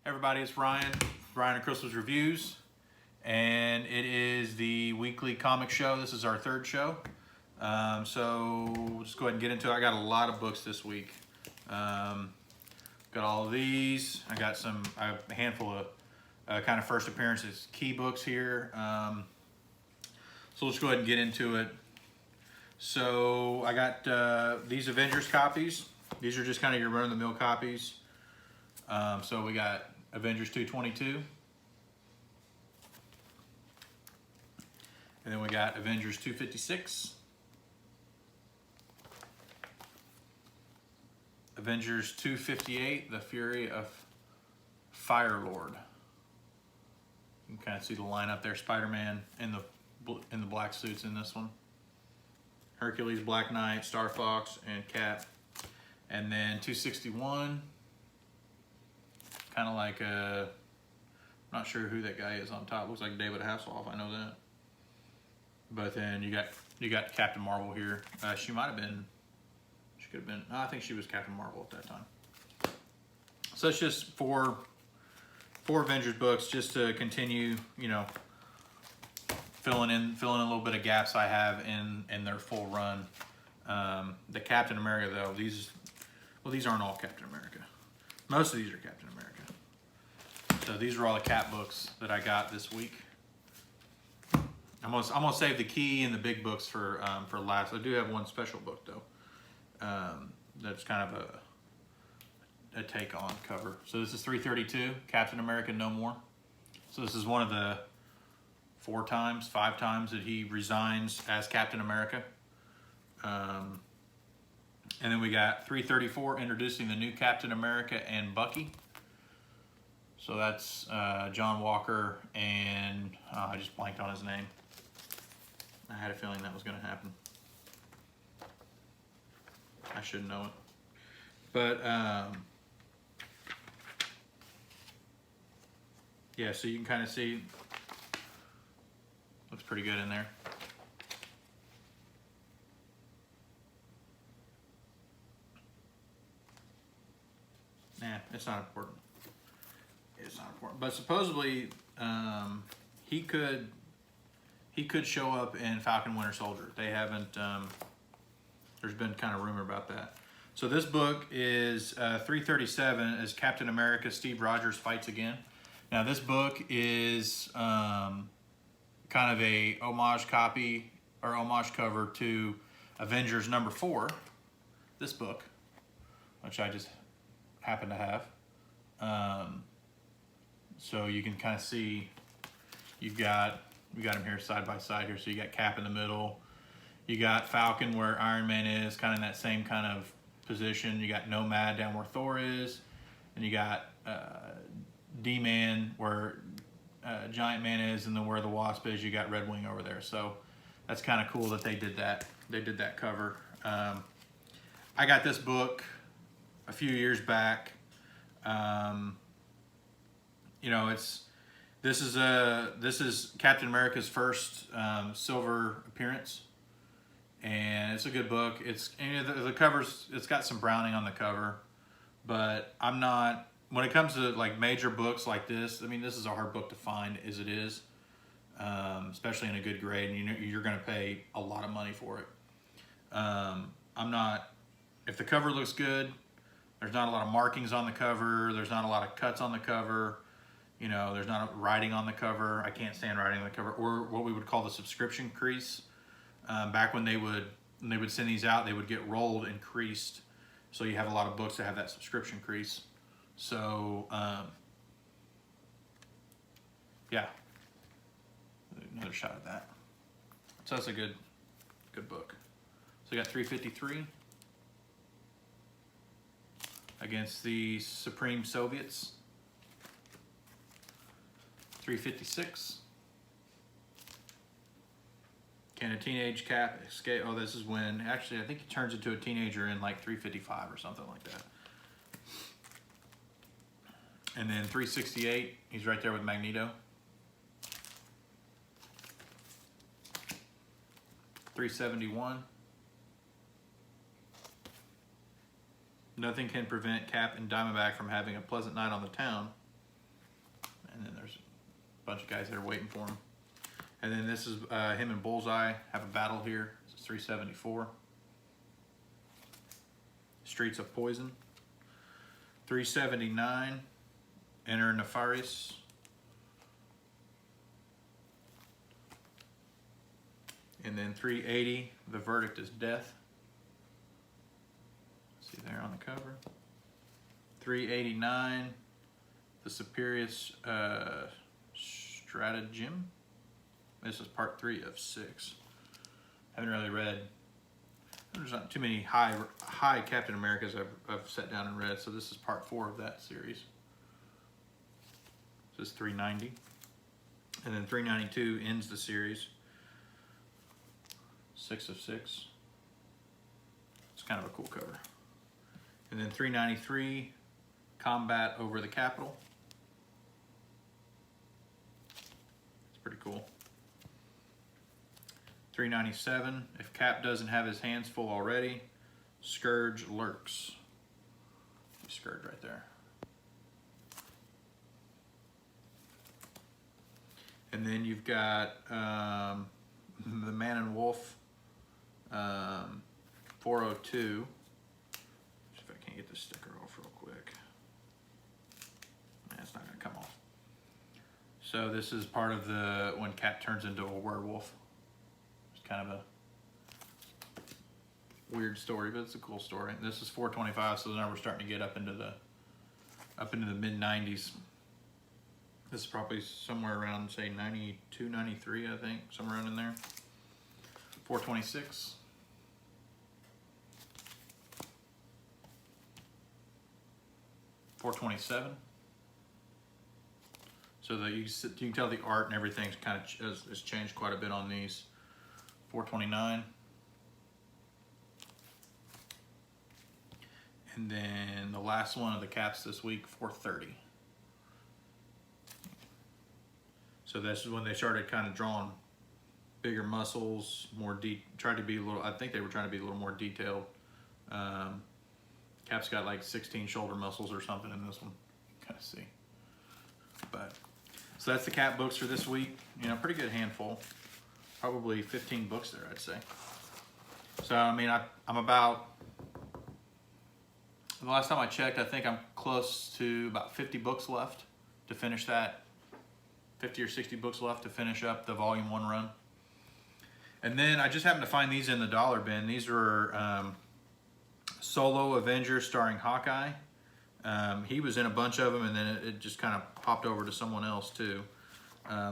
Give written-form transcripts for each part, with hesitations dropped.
Everybody, it's Ryan and Crystal's Reviews, and it is the weekly comic show. This is our third show, so we'll just go ahead and get into it. I got a lot of books this week. Got all of these. I got a handful of kind of first appearances key books here. So let's go ahead and get into it. So I got these Avengers copies. These are just kind of your run-of-the-mill copies. So we got Avengers 222. And then we got Avengers 256. Avengers 258, The Fury of StarLord. You can kind of see the line up there. SpiderMan in the black suits in this one. Hercules, Black Knight, Star Fox, and Cap. And then 261. Kind of like I'm not sure who that guy is on top. Looks like David Hasselhoff. I know that. But then you got Captain Marvel here. She might have been. She could have been. No, I think she was Captain Marvel at that time. So it's just four Avengers books, just to continue, you know, filling in a little bit of gaps I have in their full run. The Captain America though, these aren't all Captain America. Most of these are Captain America. So these are all the Cap books that I got this week. I'm gonna save the key and the big books for last. I do have one special book though. That's kind of a take on cover. So this is 332, Captain America No More. So this is one of the 5 times that he resigns as Captain America. And then we got 334, introducing the new Captain America and Bucky. So that's John Walker and I just blanked on his name. I had a feeling that was going to happen. I should know it. But yeah, so you can kind of see, looks pretty good in there. Nah, it's not important. It's not important. But supposedly, he could show up in Falcon Winter Soldier. They haven't. There's been kind of rumor about that. So this book is 337 as Captain America Steve Rogers Fights Again. Now this book is kind of a homage copy or homage cover to Avengers number 4. This book, which I just happen to have. So you can kind of see we got them here side by side here. So you got Cap in the middle. You got Falcon where Iron Man is, kind of in that same kind of position. You got Nomad down where Thor is. And you got D-Man where Giant Man is, and then where the Wasp is, you got Red Wing over there. So that's kind of cool that they did that. They did that cover. I got this book a few years back. You know, this is Captain America's first silver appearance, and it's a good book. The covers, it's got some browning on the cover, but I'm not, when it comes to like major books like this, I mean, this is a hard book to find as it is, especially in a good grade, and you're going to pay a lot of money for it. I'm not, if the cover looks good, there's not a lot of markings on the cover, there's not a lot of cuts on the cover, you know, there's not writing on the cover. I can't stand writing on the cover, or what we would call the subscription crease. Back when they would send these out, they would get rolled and creased. So you have a lot of books that have that subscription crease. So yeah, another shot at that. So that's a good book. So we got 353 against the Supreme Soviets. 356. Can a teenage Cap escape? Oh, this is when, actually, I think he turns into a teenager in like 355 or something like that. And then 368, he's right there with Magneto. 371. Nothing can prevent Cap and Diamondback from having a pleasant night on the town. and then there's a bunch of guys that are waiting for him. And then this is him and Bullseye have a battle here. This is 374. Streets of Poison. 379. Enter Nefarious. And then 380. The Verdict is Death. See there on the cover. 389. The Superius Stratagem. This is part 3 of 6. Haven't really read. There's not too many high Captain Americas I've sat down and read, so this is part 4 of that series. This is 390. And then 392 ends the series. 6 of 6. It's kind of a cool cover. And then 393, Combat Over the Capitol. It's pretty cool. 397, if Cap doesn't have his hands full already, Scourge lurks. Scourge right there. And then you've got the Man and Wolf 402. See if I can't get this sticker off real quick. Man, it's not gonna come off. So this is part of the when Cap turns into a werewolf. Kind of a weird story, but it's a cool story. This is 425, so now we're starting to get up into the mid 90s. This is probably somewhere around, say, 92, 93, I think, somewhere around in there. 426. 427. So that you can tell the art and everything's kind of has changed quite a bit on these. 429. And then the last one of the Caps this week, 430. So this is when they started kind of drawing bigger muscles, tried to be a little, I think they were trying to be a little more detailed. Cap's got like 16 shoulder muscles or something in this one. Kind of see. But, so that's the Cap books for this week. You know, pretty good handful. Probably 15 books there, I'd say. So, I mean, I'm about, the last time I checked, I think I'm close to about 50 books left to finish that. 50 or 60 books left to finish up the Volume 1 run. And then I just happened to find these in the dollar bin. These were Solo Avengers starring Hawkeye. He was in a bunch of them, and then it just kind of popped over to someone else too.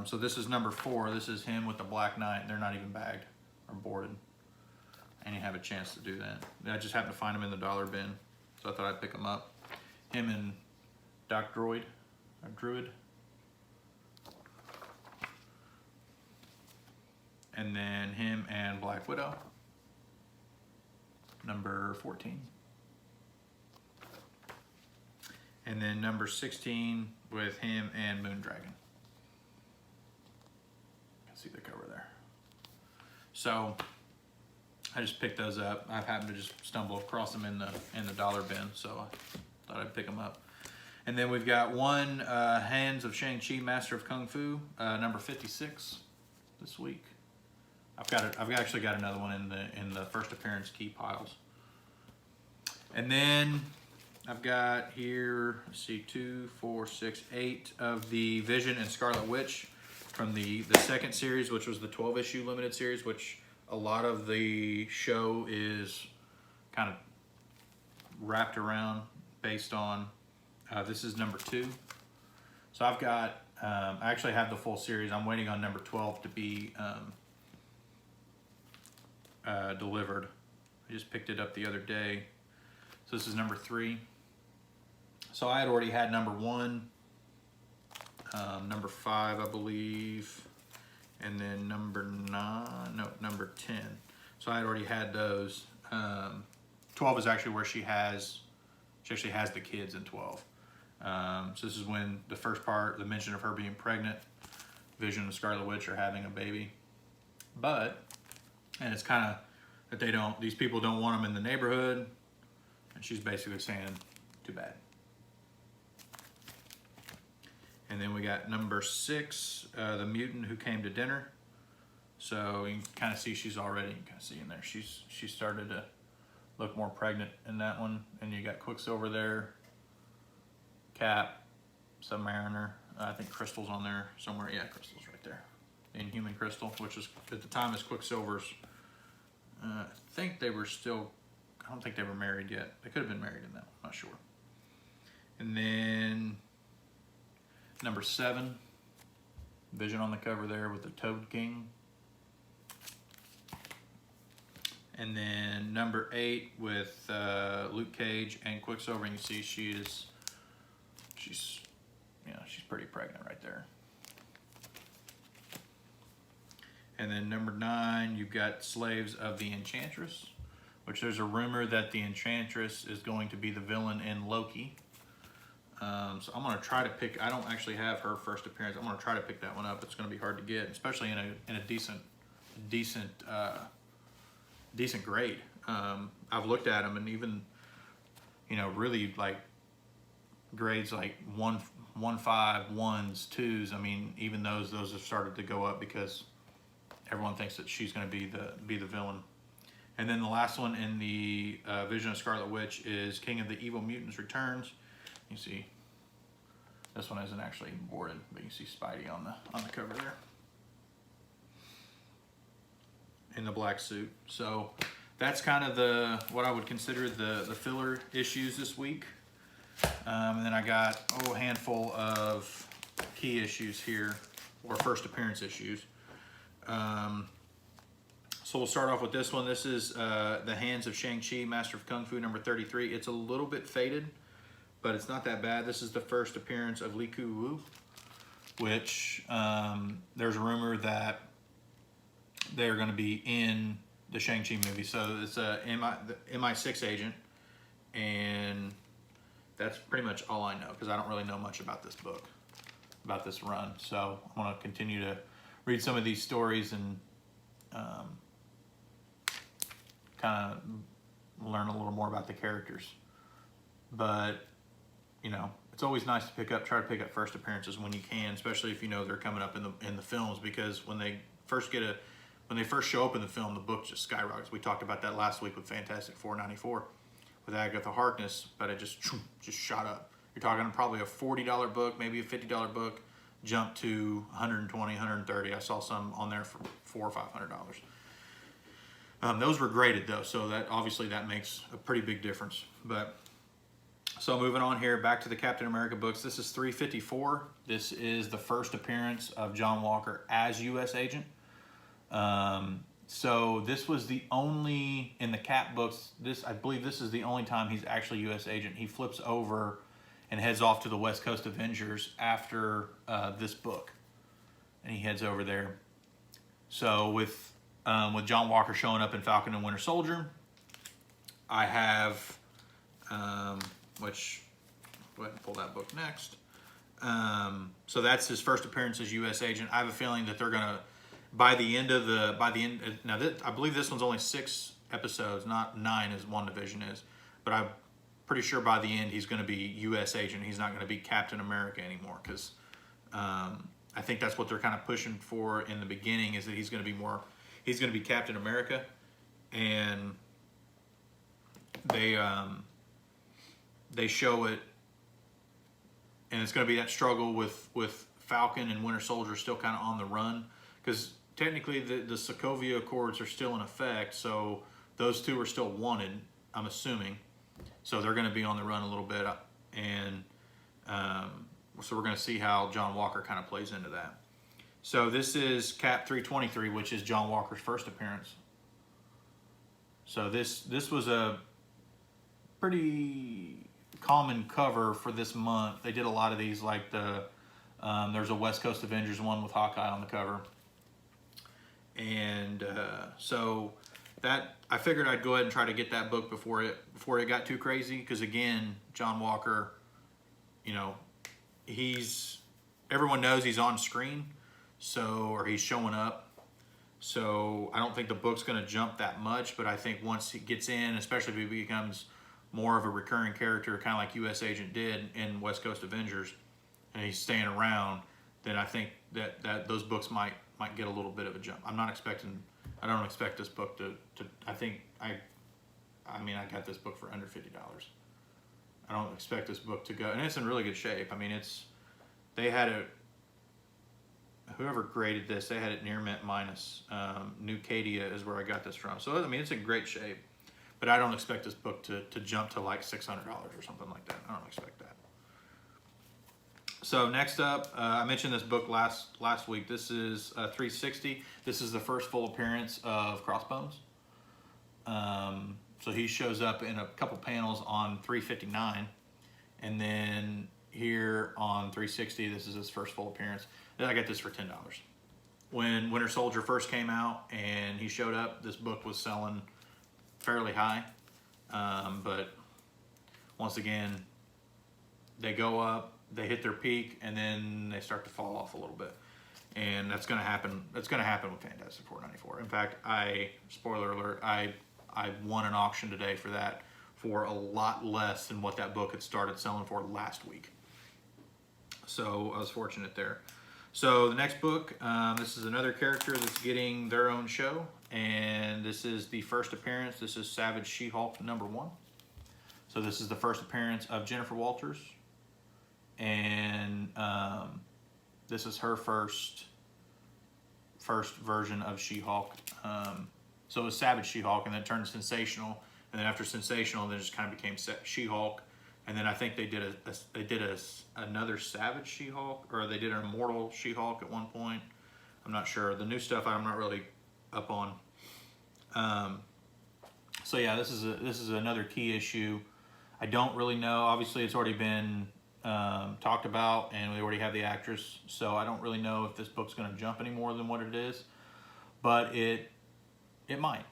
So this is number 4. This is him with the Black Knight. They're not even bagged or boarded. And you have a chance to do that. I just happened to find them in the dollar bin, so I thought I'd pick them up. Him and Doc Druid. And then him and Black Widow. Number 14. And then number 16 with him and Moondragon. See the cover there. So I just picked those up. I've happened to just stumble across them in the dollar bin, so I thought I'd pick them up. And then we've got one Hands of Shang-Chi, Master of Kung Fu, number 56 this week. I've actually got another one in the first appearance key piles. And then I've got here, let's see, 2, 4, 6, 8 of the Vision and Scarlet Witch from the second series, which was the 12-issue limited series, which a lot of the show is kind of wrapped around based on. This is number 2. So I've got, I actually have the full series. I'm waiting on number 12 to be delivered. I just picked it up the other day. So this is number 3. So I had already had number 1, number 5, I believe, and then number 10. So I had already had those. 12 is actually where she actually has the kids in 12. So this is when the first part, the mention of her being pregnant, Vision and Scarlet Witch are having a baby. And it's kind of that these people don't want them in the neighborhood. And she's basically saying, too bad. And then we got number 6, the mutant who came to dinner. So you can kind of see she's already, you can kind of see in there, she started to look more pregnant in that one. And you got Quicksilver there, Cap, Submariner. I think Crystal's on there somewhere. Yeah, Crystal's right there. Inhuman Crystal, which is at the time is Quicksilver's. I think they were still, I don't think they were married yet. They could have been married in that one, not sure. And then number 7, Vision on the cover there with the Toad King. And then number 8 with Luke Cage and Quicksilver. And you see she's pretty pregnant right there. And then number 9, you've got Slaves of the Enchantress, which there's a rumor that the Enchantress is going to be the villain in Loki. So I'm going to try to pick, I don't actually have her first appearance. I'm going to try to pick that one up. It's going to be hard to get, especially in a decent grade. I've looked at them, and even, you know, really like grades like 1.5, 1s, 2s. I mean, even those have started to go up because everyone thinks that she's going to be the villain. And then the last one in the Vision of Scarlet Witch is King of the Evil Mutants Returns. You see, this one isn't actually boarded, but you see Spidey on the cover there in the black suit. So that's kind of what I would consider the filler issues this week. And then I got a handful of key issues here, or first appearance issues. So we'll start off with this one. This is The Hands of Shang-Chi, Master of Kung Fu, number 33. It's a little bit faded, but it's not that bad. This is the first appearance of Li Ku-Wu, which there's a rumor that they're going to be in the Shang-Chi movie. So it's the MI6 agent, and that's pretty much all I know, because I don't really know much about this book, about this run. So I'm going to continue to read some of these stories and kind of learn a little more about the characters. But, you know, it's always nice to try to pick up first appearances when you can, especially if you know they're coming up in the films, because when they first show up in the film, the book just skyrockets. We talked about that last week with Fantastic Four 94 with Agatha Harkness, but it just shot up. You're talking probably a $40 book, maybe a $50 book, jumped to $120, $130. I saw some on there for $400 or $500. Those were graded though, so that obviously that makes a pretty big difference. But so moving on here, back to the Captain America books. This is 354. This is the first appearance of John Walker as U.S. agent. So this was the only, in the Cap books, I believe this is the only time he's actually U.S. agent. He flips over and heads off to the West Coast Avengers after this book, and he heads over there. So with John Walker showing up in Falcon and Winter Soldier, I have, which, go ahead and pull that book next. So that's his first appearance as U.S. agent. I have a feeling that they're gonna, by the end, now I believe this one's only 6 episodes, not 9 as WandaVision is, but I'm pretty sure by the end he's going to be U.S. agent. He's not going to be Captain America anymore, because I think that's what they're kind of pushing for in the beginning, is that he's going to be Captain America, and they show it, and it's going to be that struggle with Falcon and Winter Soldier still kind of on the run, because technically the Sokovia Accords are still in effect, so those two are still wanted, I'm assuming. So they're going to be on the run a little bit, and so we're going to see how John Walker kind of plays into that. So this is Cap 323, which is John Walker's first appearance. So this was a pretty common cover for this month. They did a lot of these, like there's a West Coast Avengers one with Hawkeye on the cover. And so that, I figured I'd go ahead and try to get that book before it got too crazy, because again, John Walker, you know, everyone knows he's on screen, or he's showing up. So I don't think the book's going to jump that much, but I think once he gets in, especially if he becomes more of a recurring character, kind of like U.S. Agent did in West Coast Avengers, and he's staying around, then I think that those books might get a little bit of a jump. I don't expect this book to I mean, I got this book for under $50. I don't expect this book to go, and it's in really good shape. I mean, they had it, whoever graded this, they had it near mint minus. New Cadia is where I got this from. So, I mean, it's in great shape, but I don't expect this book to jump to like $600 or something like that. I don't expect that. So next up, I mentioned this book last week. This is 360. This is the first full appearance of Crossbones. So he shows up in a couple panels on 359, and then here on 360, this is his first full appearance. And I got this for $10. When Winter Soldier first came out and he showed up, this book was selling fairly high, but once again, they go up, they hit their peak, and then they start to fall off a little bit. And that's going to happen. That's going to happen with Fantastic Four 94. In fact, spoiler alert, I won an auction today for that for a lot less than what that book had started selling for last week. So I was fortunate there. So the next book, this is another character that's getting their own show, and this is the first appearance. This is Savage She-Hulk #1. So this is the first appearance of Jennifer Walters, and this is her first version of She-Hulk. So it was Savage She-Hulk, and then it turned Sensational, and then after Sensational, then it just kind of became She-Hulk, and then I think they did another Savage She-Hulk, or they did an Immortal She-Hulk at one point. I'm not sure. The new stuff I'm not really up on. So yeah, this is another key issue. I don't really know. Obviously, it's already been talked about, and we already have the actress, so I don't really know if this book's going to jump any more than what it is, but it might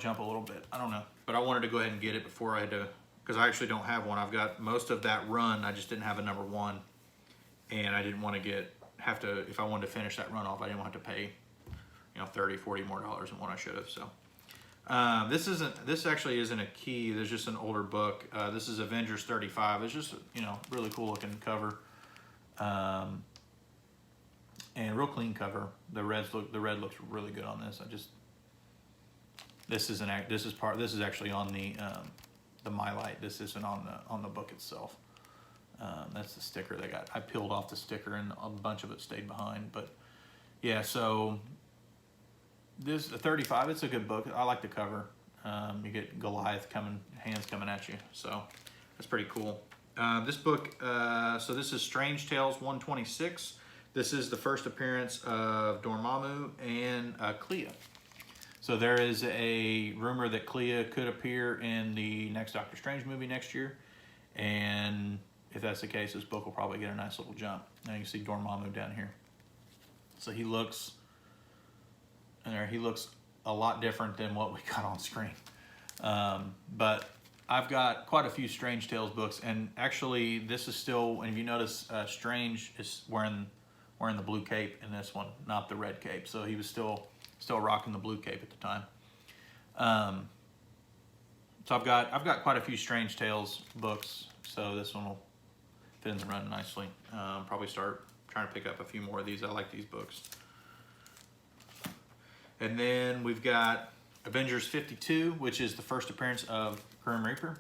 jump a little bit. I don't know, but I wanted to go ahead and get it before I had to, because I actually don't have one. I've got most of that run. I just didn't have a #1, and I didn't want to have to, if I wanted to finish that run off, I didn't want to pay, $30, $40 more than what I should have. So this actually isn't a key. There's just an older book. This is Avengers 35. It's just really cool looking cover, and real clean cover. The red looks really good on this. This is actually on the My Light. This isn't on the book itself. That's the sticker they got. I peeled off the sticker and a bunch of it stayed behind. But yeah, so this 35. It's a good book. I like the cover. You get Goliath hands coming at you. So that's pretty cool. This book. So this is Strange Tales 126. This is the first appearance of Dormammu and Clea. So there is a rumor that Clea could appear in the next Doctor Strange movie next year, and if that's the case, this book will probably get a nice little jump. Now you can see Dormammu down here. So he looks a lot different than what we got on screen. But I've got quite a few Strange Tales books, and actually this is still, and if you notice, Strange is wearing the blue cape in this one, not the red cape. So he was still rocking the blue cape at the time. So I've got quite a few Strange Tales books, so this one will fit in the run nicely. Probably start trying to pick up a few more of these. I like these books. And then we've got Avengers 52, which is the first appearance of Grim Reaper.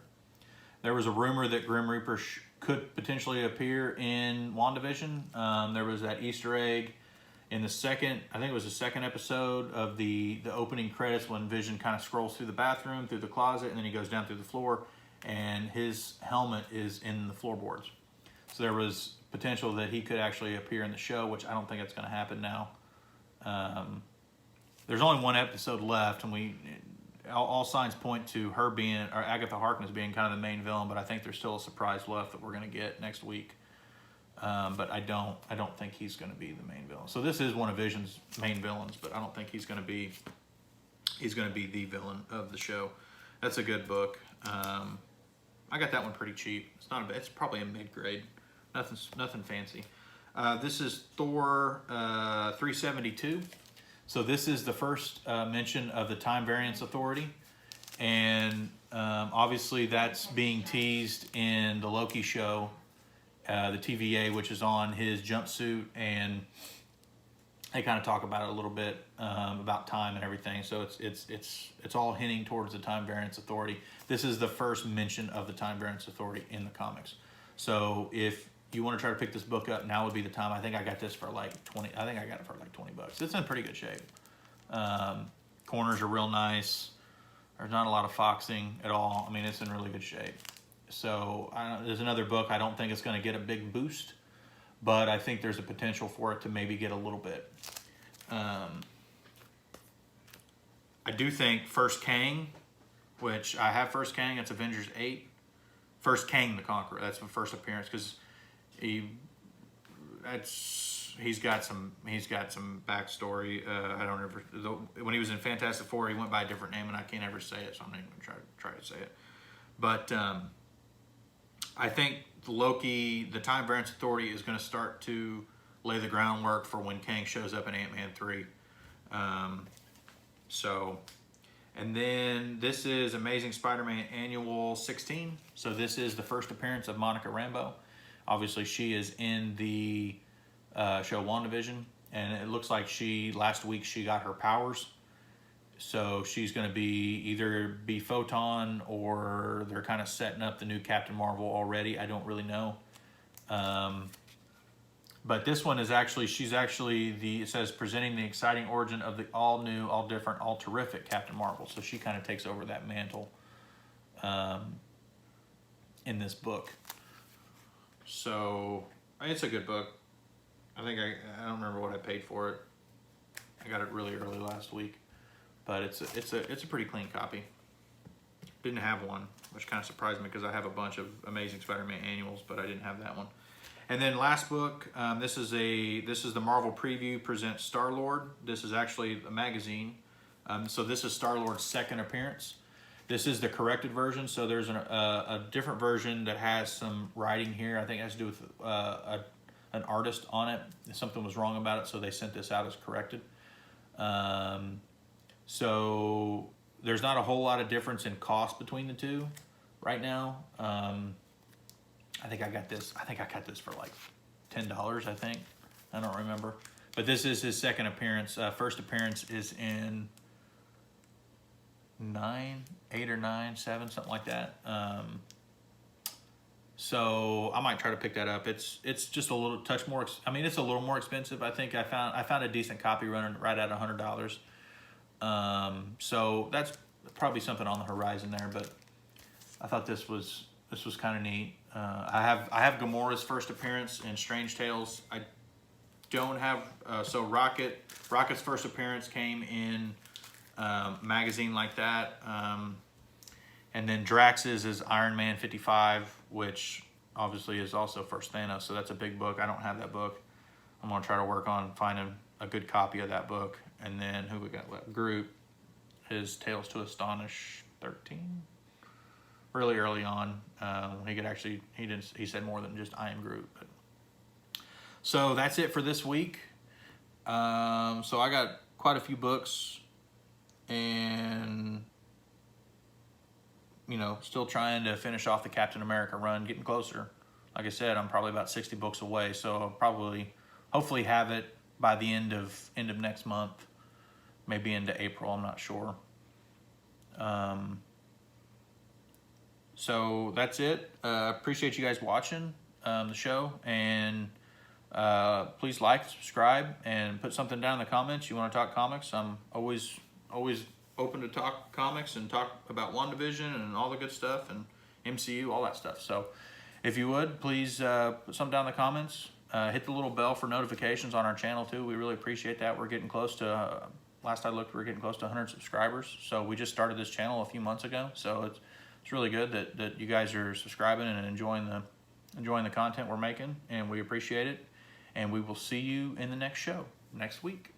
There was a rumor that Grim Reaper could potentially appear in WandaVision. There was that Easter egg in the second episode of the opening credits, when Vision kind of scrolls through the bathroom, through the closet, and then he goes down through the floor, and his helmet is in the floorboards. So there was potential that he could actually appear in the show, which I don't think it's going to happen now. There's only one episode left, and all signs point to her being, or Agatha Harkness being kind of the main villain, but I think there's still a surprise left that we're going to get next week. But I don't think he's going to be the main villain. So this is one of Vision's main villains, but I don't think he's going to be the villain of the show. That's a good book. I got that one pretty cheap. It's not a bad, it's probably a mid-grade. Nothing fancy. This is Thor 372. So this is the first mention of the Time Variance Authority, and obviously that's being teased in the Loki show. the TVA, which is on his jumpsuit, and they kind of talk about it a little bit, about time and everything. So it's all hinting towards the Time Variance Authority. This is the first mention of the Time Variance Authority in the comics. So if you want to try to pick this book up, now would be the time. I think I got this for like 20. I think I got it for like $20. It's in pretty good shape. Corners are real nice. There's not a lot of foxing at all. I mean, it's in really good shape. So there's another book. I don't think it's going to get a big boost, but I think there's a potential for it to maybe get a little bit. I do think First Kang, which I have First Kang. It's Avengers 8. First Kang the Conqueror. That's the first appearance, because he's got some backstory. I don't ever, when he was in Fantastic Four, he went by a different name, and I can't ever say it, so I'm not even gonna try to say it. But I think Loki, the Time Variance Authority, is going to start to lay the groundwork for when Kang shows up in Ant-Man 3. And then this is Amazing Spider-Man Annual 16. So this is the first appearance of Monica Rambeau. Obviously, she is in the show WandaVision, and it looks like last week she got her powers. So she's going to either be Photon, or they're kind of setting up the new Captain Marvel already. I don't really know. But this one is it says presenting the exciting origin of the all new, all different, all terrific Captain Marvel. So she kind of takes over that mantle in this book. So it's a good book. I think I don't remember what I paid for it. I got it really early last week. But it's a pretty clean copy. Didn't have one, which kind of surprised me, because I have a bunch of Amazing Spider-Man annuals, but I didn't have that one. And then last book, this is the Marvel Preview presents StarLord. This is actually a magazine. So this is StarLord's second appearance. This is the corrected version. So there's a different version that has some writing here. I think it has to do with an artist on it. Something was wrong about it, so they sent this out as corrected. So there's not a whole lot of difference in cost between the two right now. I think I got this for like $10, I think. I don't remember. But this is his second appearance. First appearance is in 8 or 9, 7, something like that. So I might try to pick that up. It's just a little touch more. I mean, it's a little more expensive. I think I found a decent copy running right at $100. So that's probably something on the horizon there, but I thought this was kind of neat. I have Gamora's first appearance in Strange Tales. I don't have, so Rocket's first appearance came in magazine like that. And then Drax's is Iron Man 55, which obviously is also First Thanos, so that's a big book. I don't have that book. I'm going to try to work on finding a good copy of that book. And then who we got left? Groot, his Tales to Astonish 13. Really early on, he could actually, he said more than just I am Groot. But. So that's it for this week. So I got quite a few books, and still trying to finish off the Captain America run, getting closer. Like I said, I'm probably about 60 books away, so I'll hopefully have it by the end of next month, maybe into April, I'm not sure. So that's it. Appreciate you guys watching the show, and please like, subscribe, and put something down in the comments. You want to talk comics? I'm always open to talk comics and talk about WandaVision and all the good stuff and MCU, all that stuff. So if you would, please put something down in the comments. Hit the little bell for notifications on our channel too. We really appreciate that. We're getting close to, last I looked, we're getting close to 100 subscribers. So we just started this channel a few months ago. So it's really good that you guys are subscribing and enjoying the content we're making, and we appreciate it. And we will see you in the next show next week.